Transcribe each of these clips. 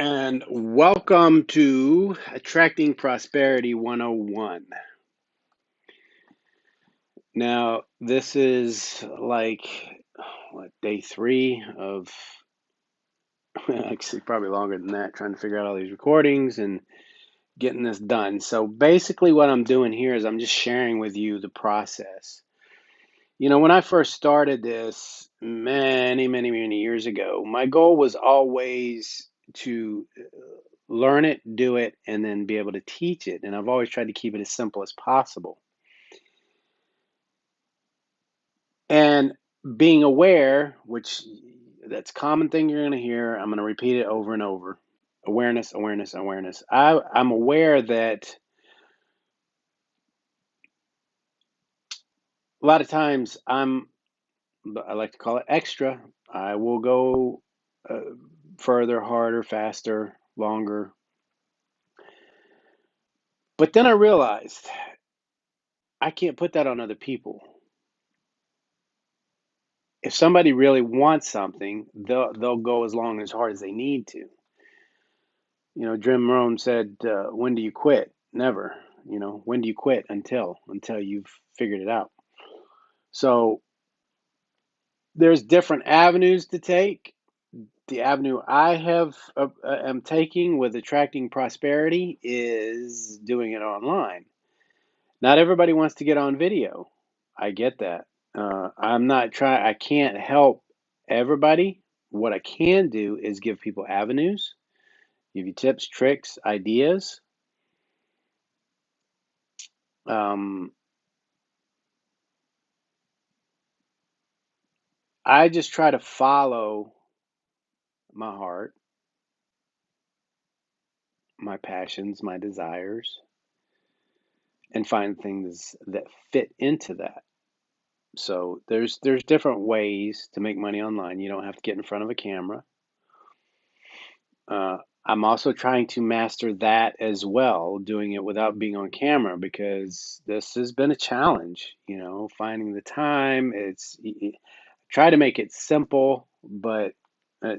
And welcome to Attracting Prosperity 101. Now, this is day three of, actually, probably longer than that, trying to figure out all these recordings and getting this done. So, basically, what I'm doing here is I'm just sharing with you the process. When I first started this many years ago, my goal was always to learn it, do it, and then be able to teach it. And I've always tried to keep it as simple as possible. And being aware, which that's a common thing you're going to hear, I'm going to repeat it over and over. Awareness, awareness, awareness. I'm aware that a lot of times I like to call it extra. I will go further, harder, faster, longer. But then I realized I can't put that on other people. If somebody really wants something, they'll go as long as hard as they need to. Jim Rohn said, "When do you quit? Never. When do you quit? Until you've figured it out." So there's different avenues to take. The avenue I am taking with attracting prosperity is doing it online. Not everybody wants to get on video. I get that. I can't help everybody. What I can do is give people avenues, give you tips, tricks, ideas. I just try to follow my heart, my passions, my desires, and find things that fit into that. So there's different ways to make money online. You don't have to get in front of a camera. I'm also trying to master that as well, doing it without being on camera because this has been a challenge, finding the time. Try to make it simple, but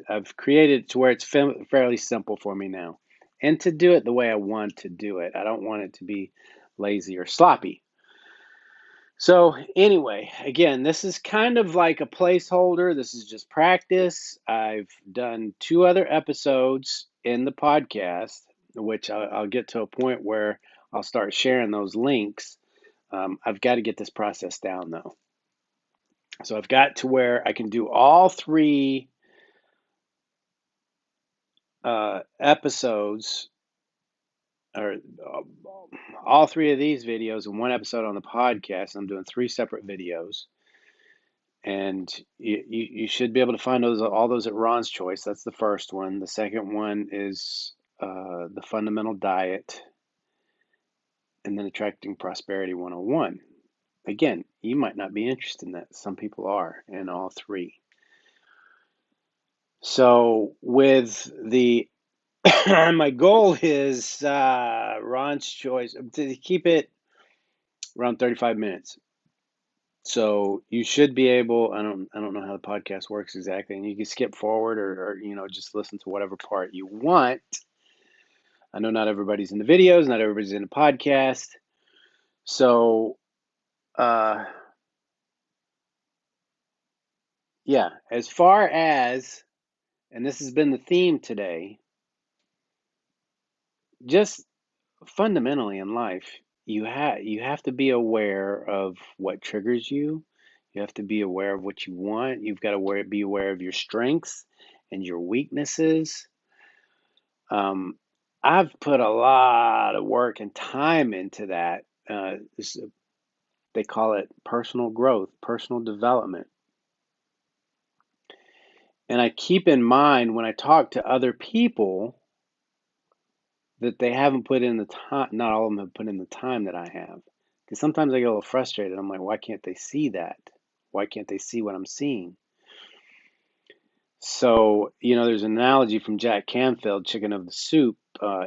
I've created it to where it's fairly simple for me now. And to do it the way I want to do it. I don't want it to be lazy or sloppy. So, anyway, again, this is kind of like a placeholder. This is just practice. I've done two other episodes in the podcast, which I'll get to a point where I'll start sharing those links. I've got to get this process down, though. So, I've got to where I can do all three episodes, or all three of these videos in one episode on the podcast. I'm doing three separate videos. And you should be able to find all those at Ron's Choice. That's the first one. The second one is the Fundamental Diet, and then Attracting Prosperity 101. Again, you might not be interested in that. Some people are in all three. So with the my goal is Ron's Choice to keep it around 35 minutes. So you should be able, I don't know how the podcast works exactly, and you can skip forward or just listen to whatever part you want. I know not everybody's in the videos, not everybody's in the podcast. So yeah, as far as, and this has been the theme today, just fundamentally in life, you have to be aware of what triggers you. You have to be aware of what you want. You've got to be aware of your strengths and your weaknesses. I've put a lot of work and time into that. They call it personal growth, personal development. And I keep in mind when I talk to other people that they haven't put in the time, not all of them have put in the time that I have. Because sometimes I get a little frustrated. I'm like, why can't they see that? Why can't they see what I'm seeing? So, there's an analogy from Jack Canfield, Chicken of the Soup.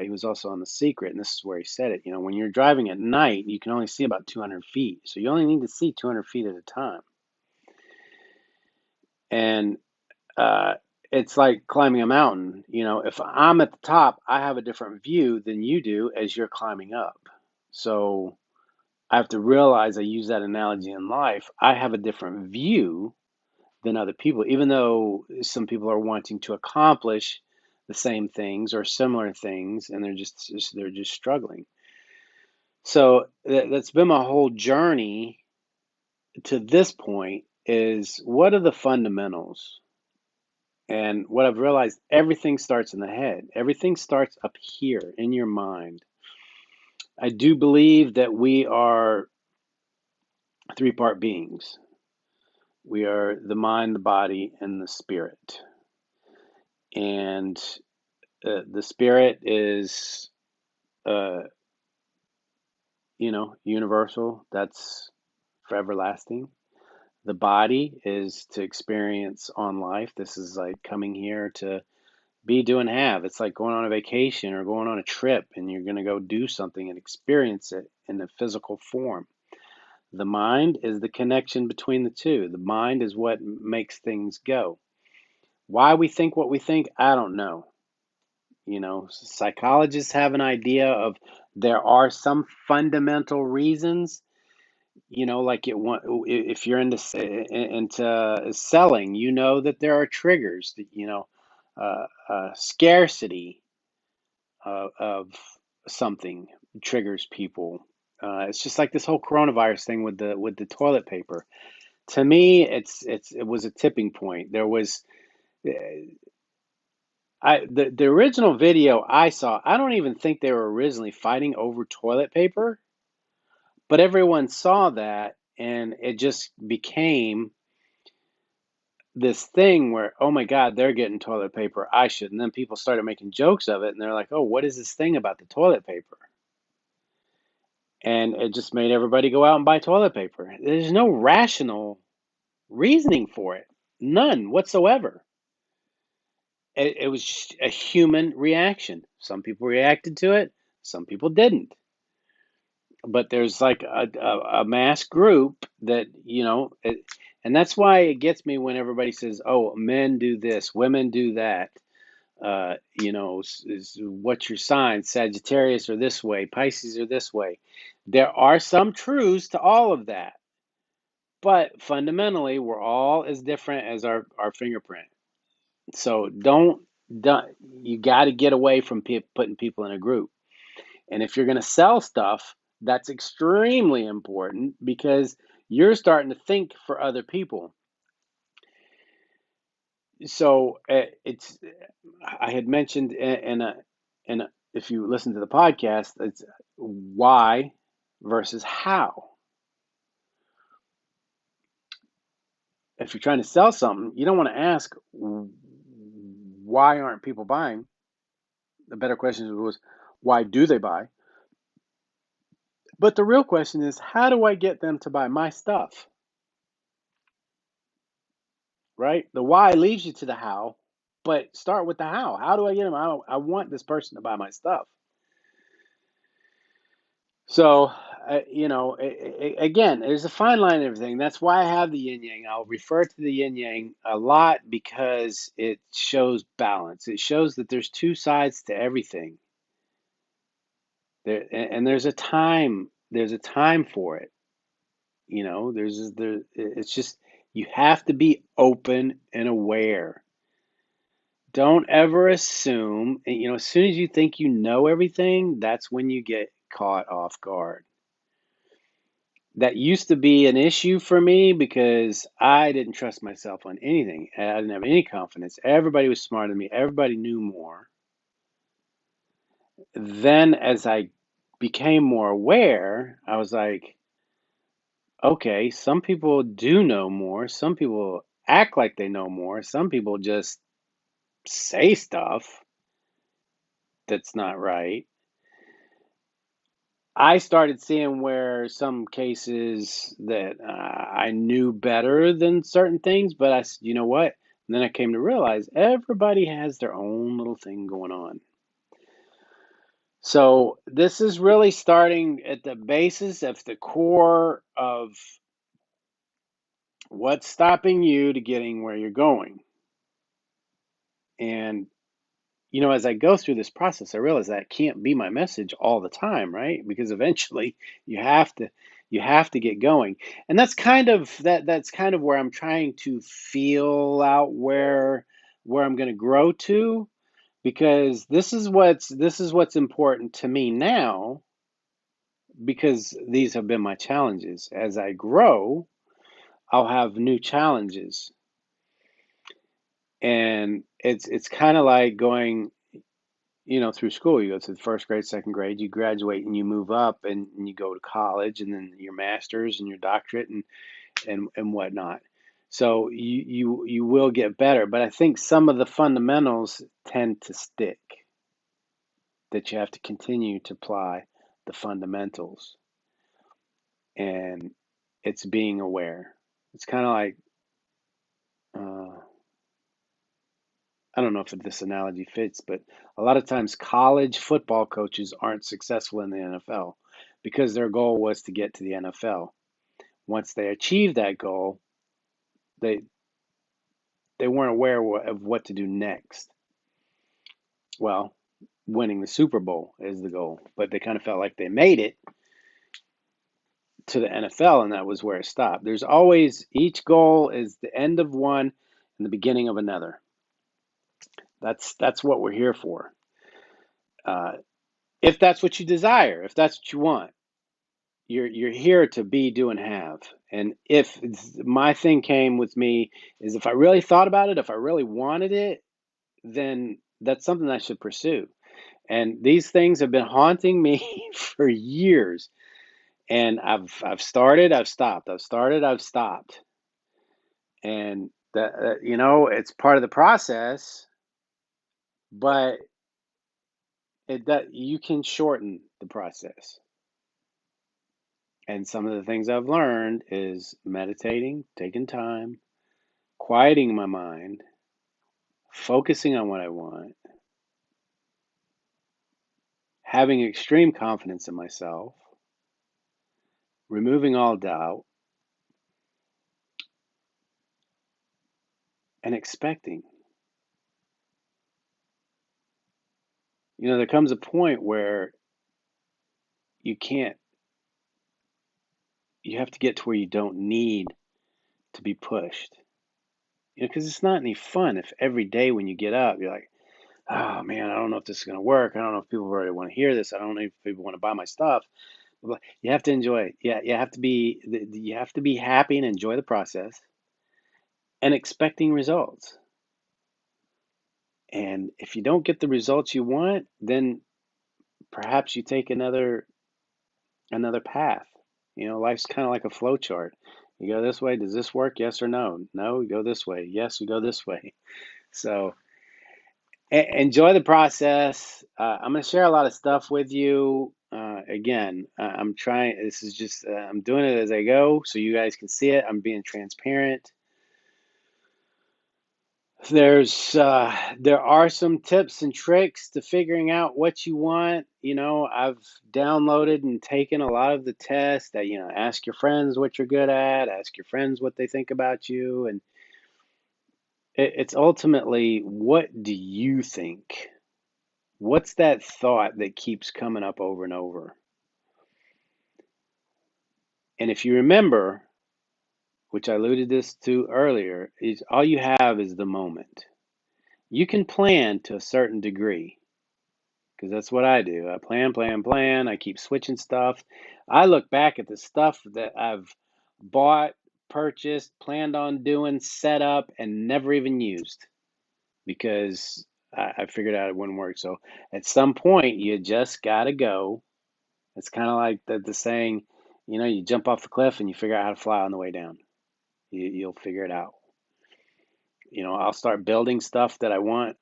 He was also on The Secret, and this is where he said it. When you're driving at night, you can only see about 200 feet. So you only need to see 200 feet at a time. And it's like climbing a mountain. If I'm at the top, I have a different view than you do as you're climbing up. So I have to realize, I use that analogy in life, I have a different view than other people, even though some people are wanting to accomplish the same things or similar things, and they're just struggling. So that's been my whole journey to this point, is what are the fundamentals? And what I've realized, everything starts in the head. Everything starts up here in your mind. I do believe that we are three-part beings. We are the mind, the body, and the spirit. And the spirit is, uh, universal. That's for everlasting. The body is to experience on life. This is like coming here to be, do, and have. It's like going on a vacation or going on a trip, and you're going to go do something and experience it in a physical form. The mind is the connection between the two. The mind is what makes things go. Why we think what we think, I don't know. Psychologists have an idea of, there are some fundamental reasons. Like if you're into selling, that there are triggers that, scarcity of something triggers people. It's just like this whole coronavirus thing with the toilet paper. To me, it was a tipping point. There was the original video I saw. I don't even think they were originally fighting over toilet paper, but everyone saw that, and it just became this thing where, oh my God, they're getting toilet paper, I should. And then people started making jokes of it, and they're like, oh, what is this thing about the toilet paper? And it just made everybody go out and buy toilet paper. There's no rational reasoning for it, none whatsoever. It was just a human reaction. Some people reacted to it, some people didn't. But there's like a mass group that, and that's why it gets me when everybody says, oh, men do this, women do that. What's your sign? Sagittarius are this way, Pisces are this way. There are some truths to all of that, but fundamentally, we're all as different as our fingerprint. So don't you got to get away from putting people in a group. And if you're going to sell stuff, that's extremely important, because you're starting to think for other people. So I had mentioned if you listen to the podcast, it's why versus how. If you're trying to sell something, you don't want to ask, why aren't people buying? The better question was, why do they buy? But the real question is, how do I get them to buy my stuff? Right? The why leads you to the how, but start with the how. How do I get them? I want this person to buy my stuff. So, again, there's a fine line in everything. That's why I have the yin yang. I'll refer to the yin yang a lot because it shows balance. It shows that there's two sides to everything. And there's a time. There's a time for it. It's just, you have to be open and aware. Don't ever assume. As soon as you think you know everything, that's when you get caught off guard. That used to be an issue for me because I didn't trust myself on anything. I didn't have any confidence. Everybody was smarter than me. Everybody knew more. Then as I became more aware, I was like, okay, some people do know more. Some people act like they know more. Some people just say stuff that's not right. I started seeing where some cases that I knew better than certain things, but I said, you know what? And then I came to realize everybody has their own little thing going on. So this is really starting at the basis of the core of what's stopping you to getting where you're going. And as I go through this process, I realize that can't be my message all the time, right? Because eventually you have to you have to get going. And that's kind of where I'm trying to feel out where I'm going to grow to, because this is what's important to me now, because these have been my challenges. As I grow, I'll have new challenges. And it's kind of like going, through school. You go to the first grade, second grade, you graduate and you move up, and you go to college, and then your master's and your doctorate, and whatnot. So you will get better, but I think some of the fundamentals tend to stick, that you have to continue to apply the fundamentals. And it's being aware. It's kind of like, uh, I don't know if this analogy fits, but a lot of times college football coaches aren't successful in the NFL because their goal was to get to the NFL. Once they achieved that goal, they they weren't aware of what to do next. Well, winning the Super Bowl is the goal, but they kind of felt like they made it to the NFL, and that was where it stopped. There's always, each goal is the end of one and the beginning of another. That's what we're here for. Uh, if that's what you desire, if that's what you want, you're here to be, do, and have. And if my thing came with me is, if I really thought about it, if I really wanted it, then that's something I should pursue. And these things have been haunting me for years. And I've started, I've stopped. I've started, I've stopped. And that, it's part of the process, but that you can shorten the process. And some of the things I've learned is meditating, taking time, quieting my mind, focusing on what I want, having extreme confidence in myself, removing all doubt, and expecting. There comes a point where you can't, you have to get to where you don't need to be pushed. Because it's not any fun if every day when you get up, you're like, oh man, I don't know if this is going to work. I don't know if people really want to hear this. I don't know if people want to buy my stuff. But you have to enjoy it. Yeah, you have to be happy and enjoy the process, and expecting results. And if you don't get the results you want, then perhaps you take another path. Life's kind of like a flow chart. You go this way, does this work? Yes or no? No, we go this way. Yes, we go this way. So enjoy the process. I'm going to share a lot of stuff with you. Again, I'm trying, this is just, I'm doing it as I go so you guys can see it. I'm being transparent. There are some tips and tricks to figuring out what you want. I've downloaded and taken a lot of the tests that, ask your friends what you're good at, ask your friends what they think about you. And it's ultimately, what do you think? What's that thought that keeps coming up over and over? And if you remember, which I alluded this to earlier, is all you have is the moment. You can plan to a certain degree, because that's what I do. I plan, plan, plan. I keep switching stuff. I look back at the stuff that I've bought, purchased, planned on doing, set up, and never even used, because I figured out it wouldn't work. So at some point, you just got to go. It's kind of like the saying, you jump off the cliff and you figure out how to fly on the way down. You'll figure it out. I'll start building stuff that I want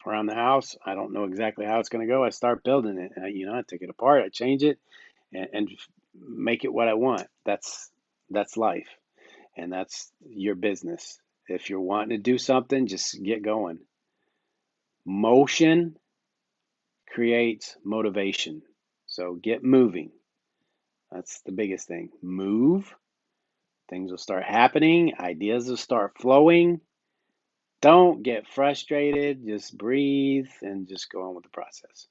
around the house. I don't know exactly how it's going to go. I start building it. I take it apart, I change it, and make it what I want. That's life, and that's your business. If you're wanting to do something, just get going. Motion creates motivation. So get moving. That's the biggest thing. Move. Things will start happening. Ideas will start flowing. Don't get frustrated. Just breathe and just go on with the process.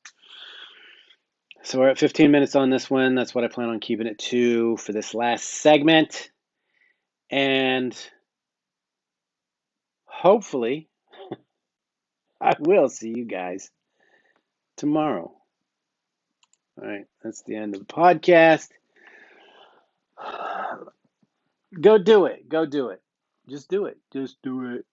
So we're at 15 minutes on this one. That's what I plan on keeping it to for this last segment. And hopefully, I will see you guys tomorrow. All right, that's the end of the podcast. Go do it. Go do it. Just do it. Just do it.